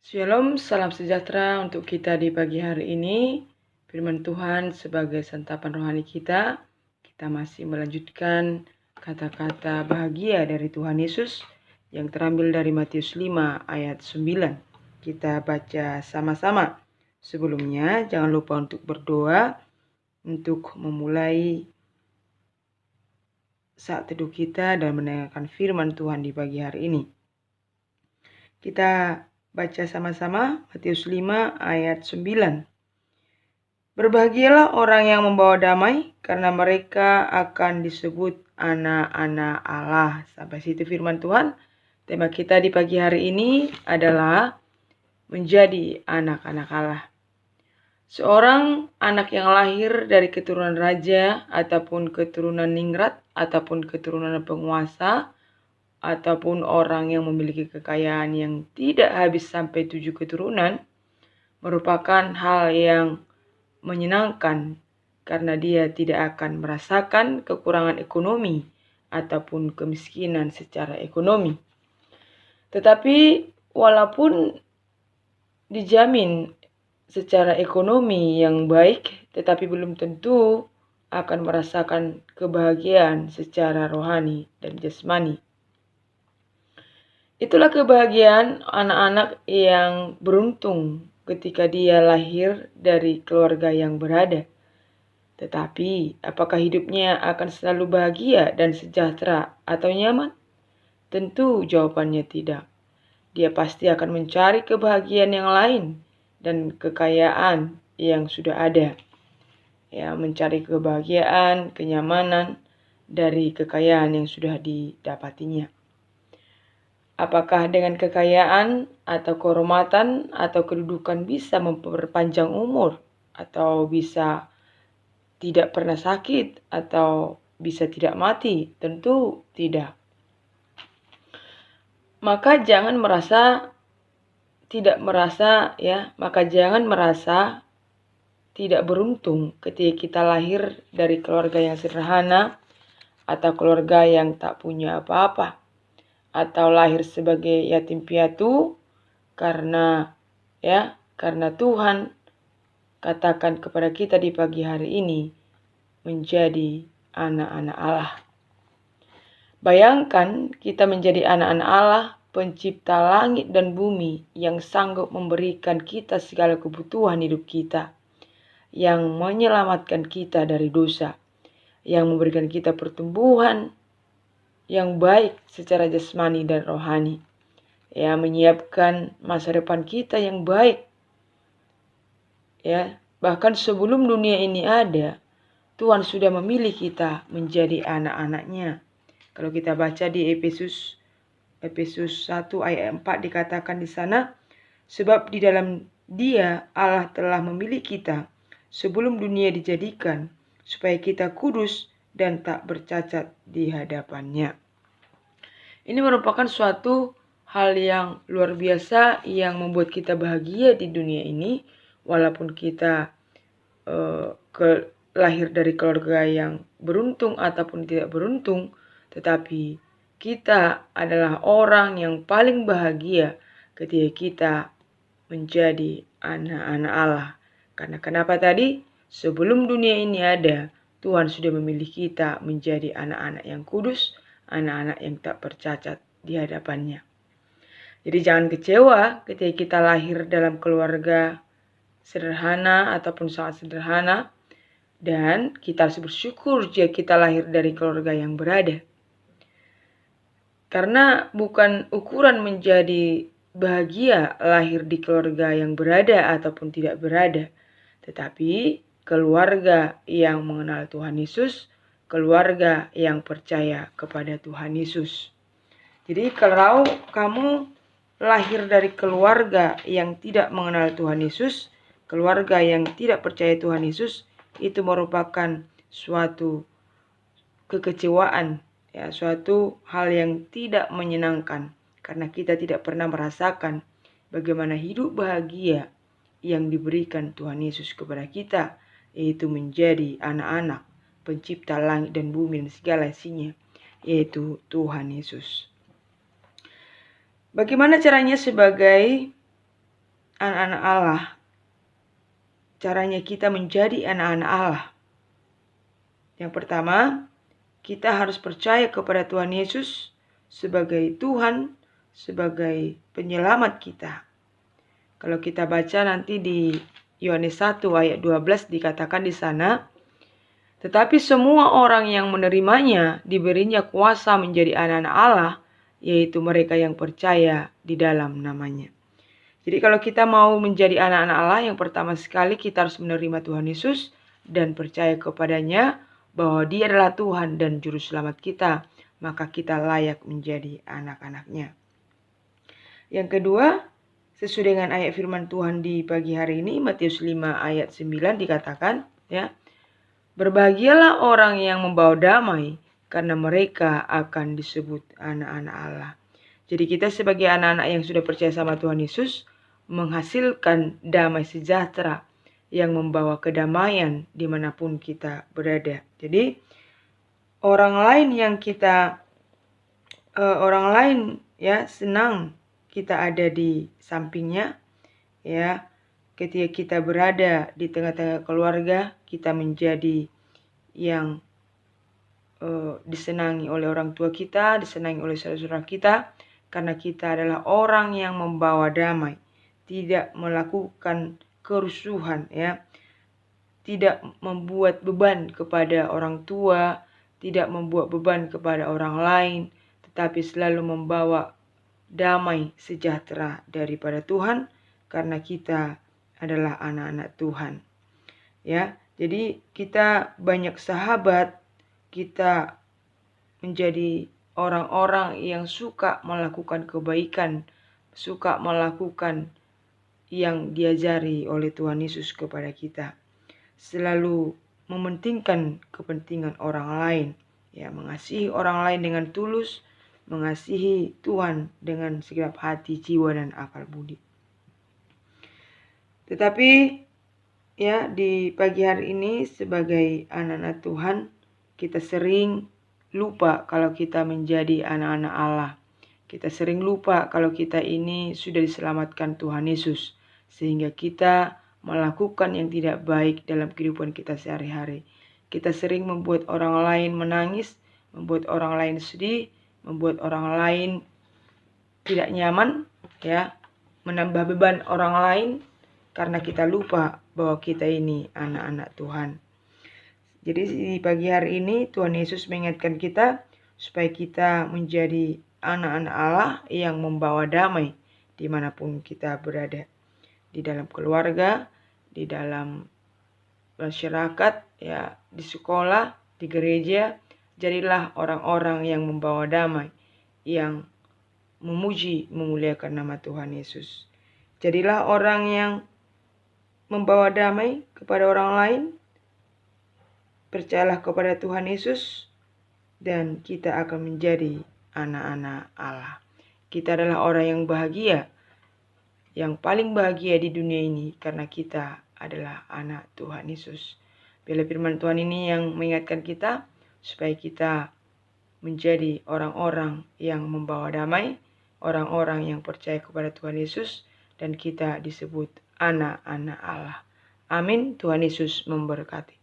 Shalom, salam sejahtera untuk kita di pagi hari ini. Firman Tuhan sebagai santapan rohani kita. Kita masih melanjutkan kata-kata bahagia dari Tuhan Yesus yang terambil dari Matius 5 ayat 9. Kita baca sama-sama. Sebelumnya jangan lupa untuk berdoa untuk memulai saat teduh kita dan mendengarkan firman Tuhan di pagi hari ini. Kita baca sama-sama Matius 5 ayat 9. Berbahagialah orang yang membawa damai, karena mereka akan disebut anak-anak Allah. Sampai situ firman Tuhan. Tema kita di pagi hari ini adalah menjadi anak-anak Allah. Seorang anak yang lahir dari keturunan raja, ataupun keturunan ningrat, ataupun keturunan penguasa, ataupun orang yang memiliki kekayaan yang tidak habis sampai 7 keturunan, merupakan hal yang menyenangkan karena dia tidak akan merasakan kekurangan ekonomi ataupun kemiskinan secara ekonomi. Tetapi walaupun dijamin secara ekonomi yang baik, tetapi belum tentu akan merasakan kebahagiaan secara rohani dan jasmani. Itulah kebahagiaan anak-anak yang beruntung ketika dia lahir dari keluarga yang berada. Tetapi, apakah hidupnya akan selalu bahagia dan sejahtera atau nyaman? Tentu jawabannya tidak. Dia pasti akan mencari kebahagiaan yang lain dan kekayaan yang sudah ada. Ya, mencari kebahagiaan, kenyamanan dari kekayaan yang sudah didapatinya. Apakah dengan kekayaan atau kehormatan atau kedudukan bisa memperpanjang umur atau bisa tidak pernah sakit atau bisa tidak mati? Tentu tidak. Maka jangan merasa tidak beruntung ketika kita lahir dari keluarga yang sederhana atau keluarga yang tak punya apa-apa. Atau lahir sebagai yatim piatu karena Tuhan katakan kepada kita di pagi hari ini menjadi anak-anak Allah. Bayangkan kita menjadi anak-anak Allah, pencipta langit dan bumi yang sanggup memberikan kita segala kebutuhan hidup kita, yang menyelamatkan kita dari dosa, yang memberikan kita pertumbuhan yang baik secara jasmani dan rohani. Ya, menyiapkan masa depan kita yang baik. Ya, bahkan sebelum dunia ini ada, Tuhan sudah memilih kita menjadi anak-anaknya. Kalau kita baca di Efesus 1 ayat 4 dikatakan di sana, sebab di dalam Dia Allah telah memilih kita sebelum dunia dijadikan, supaya kita kudus dan tak bercacat di hadapannya. Ini merupakan suatu hal yang luar biasa yang membuat kita bahagia di dunia ini, walaupun kita lahir dari keluarga yang beruntung ataupun tidak beruntung, tetapi kita adalah orang yang paling bahagia ketika kita menjadi anak-anak Allah. Karena kenapa tadi? Sebelum dunia ini ada, Tuhan sudah memilih kita menjadi anak-anak yang kudus, anak-anak yang tak bercacat di hadapannya. Jadi jangan kecewa ketika kita lahir dalam keluarga sederhana ataupun sangat sederhana, dan kita harus bersyukur jika kita lahir dari keluarga yang berada. Karena bukan ukuran menjadi bahagia lahir di keluarga yang berada ataupun tidak berada, tetapi keluarga yang mengenal Tuhan Yesus, keluarga yang percaya kepada Tuhan Yesus. Jadi kalau kamu lahir dari keluarga yang tidak mengenal Tuhan Yesus, keluarga yang tidak percaya Tuhan Yesus, itu merupakan suatu kekecewaan, ya, suatu hal yang tidak menyenangkan, karena kita tidak pernah merasakan bagaimana hidup bahagia yang diberikan Tuhan Yesus kepada kita, yaitu menjadi anak-anak pencipta langit dan bumi dan segala isinya, yaitu Tuhan Yesus. Bagaimana caranya sebagai anak-anak Allah, caranya kita menjadi anak-anak Allah. Yang pertama, kita harus percaya kepada Tuhan Yesus sebagai Tuhan, sebagai penyelamat kita. Kalau kita baca nanti di Yohanes 1 ayat 12 dikatakan di sana, tetapi semua orang yang menerimanya diberinya kuasa menjadi anak-anak Allah, yaitu mereka yang percaya di dalam namanya. Jadi kalau kita mau menjadi anak-anak Allah, yang pertama sekali kita harus menerima Tuhan Yesus dan percaya kepadanya bahwa Dia adalah Tuhan dan Juru Selamat kita. Maka kita layak menjadi anak-anaknya. Yang kedua, sesuai dengan ayat firman Tuhan di pagi hari ini, Matius 5 ayat 9 dikatakan, ya, berbahagialah orang yang membawa damai, karena mereka akan disebut anak-anak Allah. Jadi kita sebagai anak-anak yang sudah percaya sama Tuhan Yesus, menghasilkan damai sejahtera yang membawa kedamaian dimanapun kita berada. Jadi orang lain ya senang kita ada di sampingnya, ya. Ketika kita berada di tengah-tengah keluarga, kita menjadi yang disenangi oleh orang tua kita, disenangi oleh saudara-saudara kita, karena kita adalah orang yang membawa damai, tidak melakukan kerusuhan, ya, tidak membuat beban kepada orang tua, tidak membuat beban kepada orang lain, tetapi selalu membawa damai sejahtera daripada Tuhan, karena kita adalah anak-anak Tuhan. Ya, jadi kita banyak sahabat, kita menjadi orang-orang yang suka melakukan kebaikan, suka melakukan yang diajari oleh Tuhan Yesus kepada kita. Selalu mementingkan kepentingan orang lain, ya, mengasihi orang lain dengan tulus, mengasihi Tuhan dengan segenap hati, jiwa, dan akal budi. Tetapi ya, di pagi hari ini sebagai anak-anak Tuhan, kita sering lupa kalau kita menjadi anak-anak Allah. Kita sering lupa kalau kita ini sudah diselamatkan Tuhan Yesus, sehingga kita melakukan yang tidak baik dalam kehidupan kita sehari-hari. Kita sering membuat orang lain menangis, membuat orang lain sedih, membuat orang lain tidak nyaman, ya, menambah beban orang lain, karena kita lupa bahwa kita ini anak-anak Tuhan. Jadi di pagi hari ini Tuhan Yesus mengingatkan kita supaya kita menjadi anak-anak Allah yang membawa damai dimanapun kita berada. Di dalam keluarga, di dalam masyarakat, ya, di sekolah, di gereja. Jadilah orang-orang yang membawa damai, yang memuji, memuliakan nama Tuhan Yesus. Jadilah orang yang membawa damai kepada orang lain. Percayalah kepada Tuhan Yesus, dan kita akan menjadi anak-anak Allah. Kita adalah orang yang bahagia, yang paling bahagia di dunia ini, karena kita adalah anak Tuhan Yesus. Bila firman Tuhan ini yang mengingatkan kita supaya kita menjadi orang-orang yang membawa damai, orang-orang yang percaya kepada Tuhan Yesus, dan kita disebut anak-anak Allah. Amin. Tuhan Yesus memberkati.